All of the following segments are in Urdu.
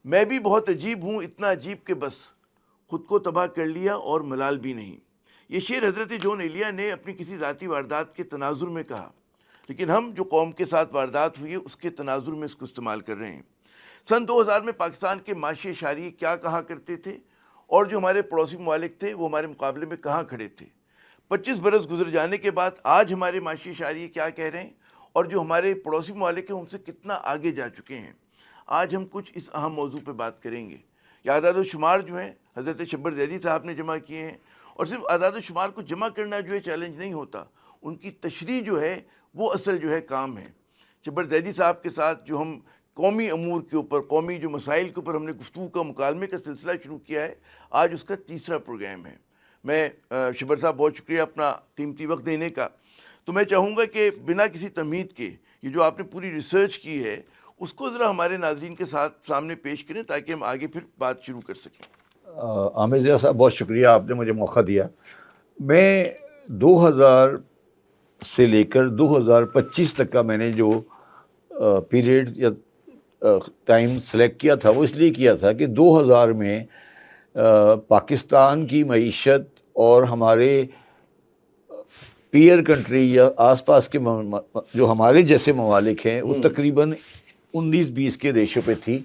میں بھی بہت عجیب ہوں، اتنا عجیب کہ بس خود کو تباہ کر لیا اور ملال بھی نہیں۔ یہ شعر حضرت جون ایلیا نے اپنی کسی ذاتی واردات کے تناظر میں کہا، لیکن ہم جو قوم کے ساتھ واردات ہوئی ہے اس کے تناظر میں اس کو استعمال کر رہے ہیں۔ سن 2000 میں پاکستان کے معاشی اشاریے کیا کہا کرتے تھے اور جو ہمارے پڑوسی ممالک تھے وہ ہمارے مقابلے میں کہاں کھڑے تھے؟ 25 برس گزر جانے کے بعد آج ہمارے معاشی اشاریے کیا کہہ رہے ہیں اور جو ہمارے پڑوسی ممالک ہیں ان سے کتنا آگے جا چکے ہیں؟ آج ہم کچھ اس اہم موضوع پہ بات کریں گے۔ یہ اعداد و شمار جو ہیں حضرت شبر زیدی صاحب نے جمع کیے ہیں، اور صرف اعداد و شمار کو جمع کرنا جو ہے چیلنج نہیں ہوتا، ان کی تشریح جو ہے وہ اصل جو ہے کام ہے۔ شبر زیدی صاحب کے ساتھ جو ہم قومی امور کے اوپر، قومی جو مسائل کے اوپر ہم نے گفتگو کا مکالمے کا سلسلہ شروع کیا ہے، آج اس کا تیسرا پروگرام ہے۔ میں شبر صاحب بہت شکریہ اپنا قیمتی وقت دینے کا۔ تو میں چاہوں گا کہ بنا کسی تمہید کے یہ جو آپ نے پوری ریسرچ کی ہے اس کو ذرا ہمارے ناظرین کے ساتھ سامنے پیش کریں تاکہ ہم آگے پھر بات شروع کر سکیں۔ عامر ضیاء صاحب بہت شکریہ، آپ نے مجھے موقع دیا۔ میں 2000 سے لے کر 2025 تک کا میں نے جو پیریڈ یا ٹائم سلیکٹ کیا تھا وہ اس لیے کیا تھا کہ 2000 میں پاکستان کی معیشت اور ہمارے پیئر کنٹری یا آس پاس کے جو ہمارے جیسے ممالک ہیں وہ تقریباً 19-20 کے ریشو پہ تھی۔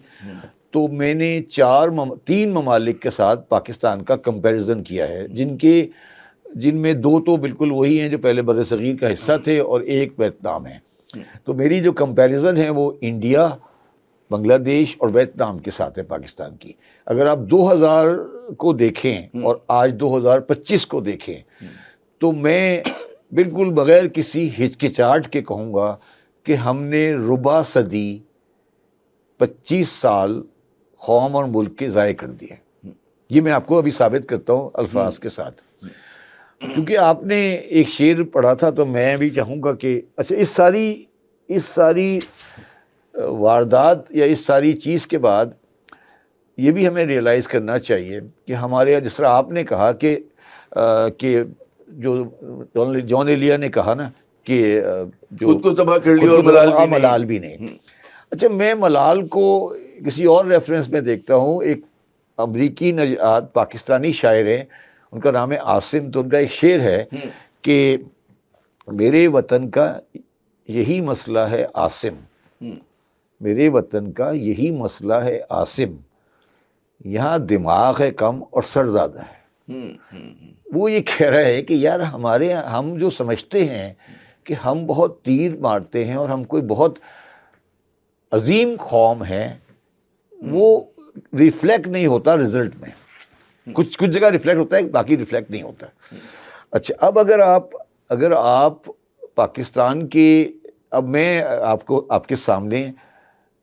تو میں نے 3 ممالک کے ساتھ پاکستان کا کمپیریزن کیا ہے، جن میں 2 تو بالکل وہی ہیں جو پہلے بر صغیر کا حصہ تھے اور ایک ویتنام ہے۔ تو میری جو کمپیریزن ہے وہ انڈیا، بنگلہ دیش اور ویتنام کے ساتھ ہے پاکستان کی۔ اگر آپ 2000 کو دیکھیں اور آج 2025 کو دیکھیں تو میں بالکل بغیر کسی ہچکچاہٹ کے کہوں گا کہ ہم نے ربع صدی 25 سال قوم اور ملک کے ضائع کر دیے۔ یہ میں آپ کو ابھی ثابت کرتا ہوں الفاظ کے ساتھ، کیونکہ آپ نے ایک شعر پڑھا تھا تو میں بھی چاہوں گا کہ اچھا اس ساری واردات یا اس ساری چیز کے بعد یہ بھی ہمیں ریئلائز کرنا چاہیے کہ ہمارے جس طرح آپ نے کہا کہ جو جون ایلیا نے کہا نا کہ جو خود کو تباہ کر لیا اور ملال بھی نہیں۔ اچھا، میں ملال کو کسی اور ریفرنس میں دیکھتا ہوں۔ ایک امریکی نژاد پاکستانی شاعر ہیں، ان کا نام ہے عاصم، تو ان کا ایک شعر ہے کہ میرے وطن کا یہی مسئلہ ہے عاصم، میرے وطن کا یہی مسئلہ ہے عاصم، یہاں دماغ ہے کم اور سر زیادہ ہے۔ وہ یہ کہہ رہا ہے کہ یار ہم جو سمجھتے ہیں کہ ہم بہت تیر مارتے ہیں اور ہم کوئی بہت عظیم قوم ہے، وہ ریفلیکٹ نہیں ہوتا رزلٹ میں۔ کچھ جگہ ریفلیکٹ ہوتا ہے، باقی ریفلیکٹ نہیں ہوتا۔ اچھا، اب اگر آپ پاکستان کے، اب میں آپ کے سامنے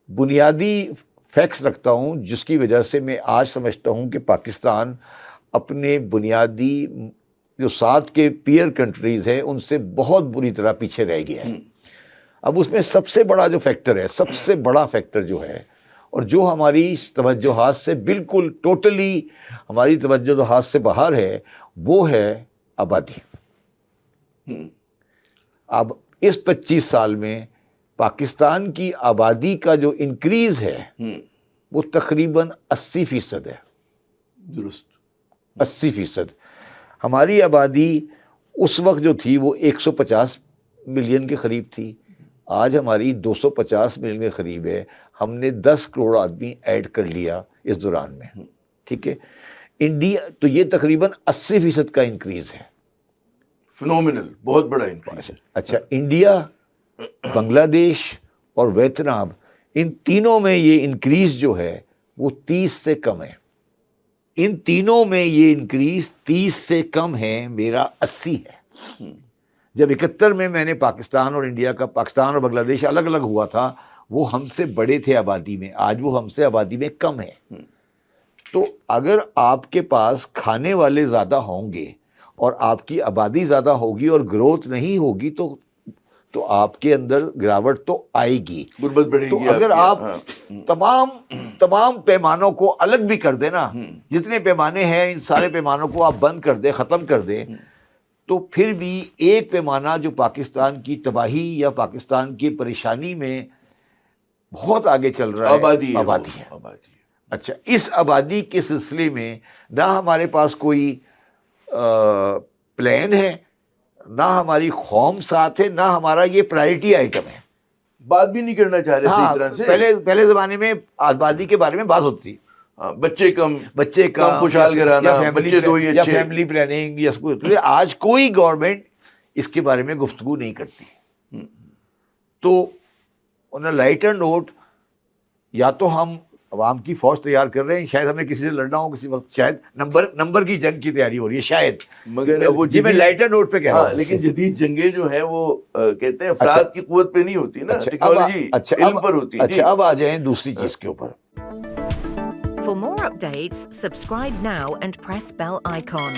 بنیادی فیکٹس رکھتا ہوں جس کی وجہ سے میں آج سمجھتا ہوں کہ پاکستان اپنے بنیادی جو ساتھ کے پیئر کنٹریز ہیں ان سے بہت بری طرح پیچھے رہ گیا ہے۔ اب اس میں سب سے بڑا جو فیکٹر ہے، سب سے بڑا فیکٹر جو ہے اور جو ہماری توجہات سے بالکل ٹوٹلی ہماری توجہات سے باہر ہے، وہ ہے آبادی۔ اب اس 25 سال میں پاکستان کی آبادی کا جو انکریز ہے وہ تقریباً 80% ہے۔ درست 80%۔ ہماری آبادی اس وقت جو تھی وہ 150 ملین کے قریب تھی، آج ہماری 250 ملین کے قریب ہے۔ ہم نے 10 کروڑ آدمی ایڈ کر لیا اس دوران میں، ٹھیک ہے۔ انڈیا تو یہ تقریباً 80% کا انکریز ہے، فنومینل، بہت بڑا انکریز۔ اچھا، انڈیا، بنگلہ دیش اور ویتنام، ان تینوں میں یہ انکریز جو ہے وہ 30 سے کم ہے۔ ان تینوں میں یہ انکریز 30 سے کم ہے، میرا 80 ہے۔ جب 71 میں نے پاکستان اور انڈیا کا، پاکستان اور بنگلہ دیش الگ الگ ہوا تھا، وہ ہم سے بڑے تھے آبادی میں، آج وہ ہم سے آبادی میں کم ہے۔ تو اگر آپ کے پاس کھانے والے زیادہ ہوں گے اور آپ کی آبادی زیادہ ہوگی اور گروتھ نہیں ہوگی تو آپ کے اندر گراوٹ تو آئے گی، غربت بڑھے گی۔ تو اگر آپ تمام پیمانوں کو الگ بھی کر دیں نا، جتنے پیمانے ہیں ان سارے پیمانوں کو آپ بند کر دیں، ختم کر دیں، تو پھر بھی ایک پیمانہ جو پاکستان کی تباہی یا پاکستان کی پریشانی میں بہت آگے چل رہا ہے، آبادی ہے۔ اچھا، اس آبادی کے سلسلے میں نہ ہمارے پاس کوئی پلان ہے، نہ ہماری قوم ساتھ ہے، نہ ہمارا یہ پرائرٹی آئٹم ہے. بات بھی نہیں کرنا چاہ رہے صحیح طرح سے. پہلے زمانے میں آبادی کے بارے میں بات ہوتی، بچے کم خوشحال گھرانا، بچے دو ہی یا اچھے. فیملی پلاننگ یا آج کوئی گورنمنٹ اس کے بارے میں گفتگو نہیں کرتی. تو آن اے لائٹر نوٹ، یا تو ہم عوام کی فوج تیار کر رہے ہیں، شاید ہمیں کسی سے لڑنا ہو کسی وقت، شاید نمبر کی جنگ کی تیاری ہو رہی ہے شاید، مگر وہ میں لائٹر نوٹ پہ کہہ رہا ہوں. لیکن جدید جنگیں جو ہیں وہ کہتے ہیں افراد کی قوت پہ نہیں ہوتی نا، ٹیکنالوجی علم پر ہوتی ہے. اچھا، اب آ جائیں دوسری چیز کے اوپر. For more updates, subscribe now and press bell icon.